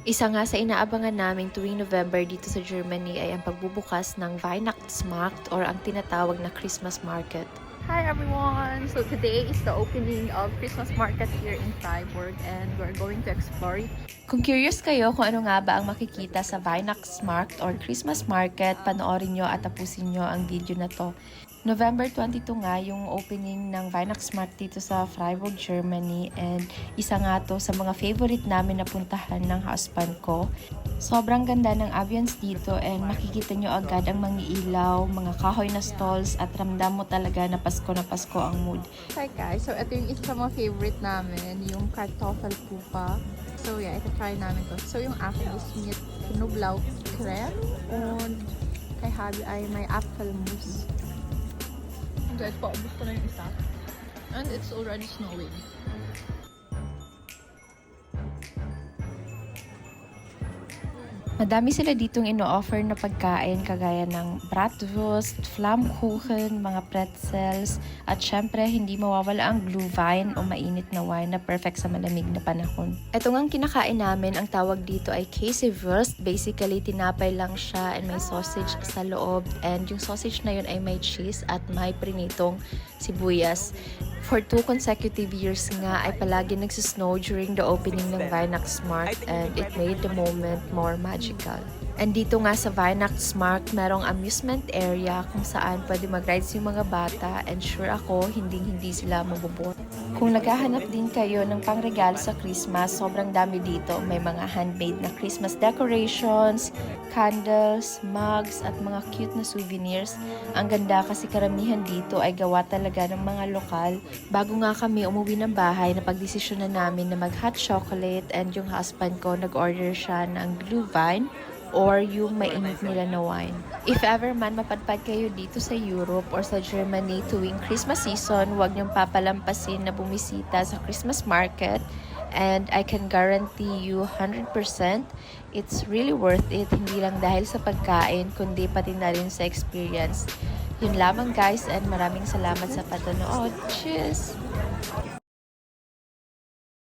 Isa nga sa inaabangan namin tuwing November dito sa Germany ay ang pagbubukas ng Weihnachtsmarkt or ang tinatawag na Christmas market. Hi everyone! So today is the opening of Christmas market here in Freiburg and we're going to explore it. Kung curious kayo kung ano nga ba ang makikita sa Weihnachtsmarkt or Christmas market, panoorin nyo at tapusin nyo ang video na to. November 22 nga yung opening ng Weihnachtsmarkt dito sa Freiburg, Germany, and isa nga to sa mga favorite namin na puntahan ng husband ko. Sobrang ganda ng ambience dito and makikita nyo agad ang mga ilaw, mga kahoy na stalls at ramdam mo talaga na Pasko ang mood. Hi guys! So ito yung isa sa mga favorite namin, yung Kartoffelpupa. So yeah, ito try namin to. So yung akin is mit Knoblauch Creme und kay Habi ay may Apfelmus. Guys, paubos ko na yung isa. And it's already snowing. Madami sila ditong ino-offer na pagkain kagaya ng bratwurst, flammkuchen, mga pretzels, at syempre hindi mawawala ang glühwein o mainit na wine na perfect sa malamig na panahon. Ito ngang kinakain namin, ang tawag dito ay Käsewurst. Basically, tinapay lang siya and may sausage sa loob, and yung sausage na yun ay may cheese at may prinitong sibuyas. For 2 consecutive years nga ay palagi nagsisnow during the opening ng Weihnachtsmarkt and it made the moment more magical. And dito nga sa Weihnachtsmarkt, merong amusement area kung saan pwede mag-rides yung mga bata and sure ako hindi sila mabubot. Kung naghahanap din kayo ng pangregalo sa Christmas, sobrang dami dito. May mga handmade na Christmas decorations, candles, mugs, at mga cute na souvenirs. Ang ganda kasi karamihan dito ay gawa talaga ng mga lokal. Bago nga kami umuwi ng bahay, napagdesisyon na namin na mag-hot chocolate and yung husband ko nag-order siya ng glühwein or yung mainit nila na wine. If ever man mapadpad kayo dito sa Europe or sa Germany tuwing Christmas season, huwag niyong papalampasin na bumisita sa Christmas market. And I can guarantee you 100% it's really worth it, hindi lang dahil sa pagkain, kundi pati na rin sa experience. Yun lamang guys, and maraming salamat sa panonood. Cheers!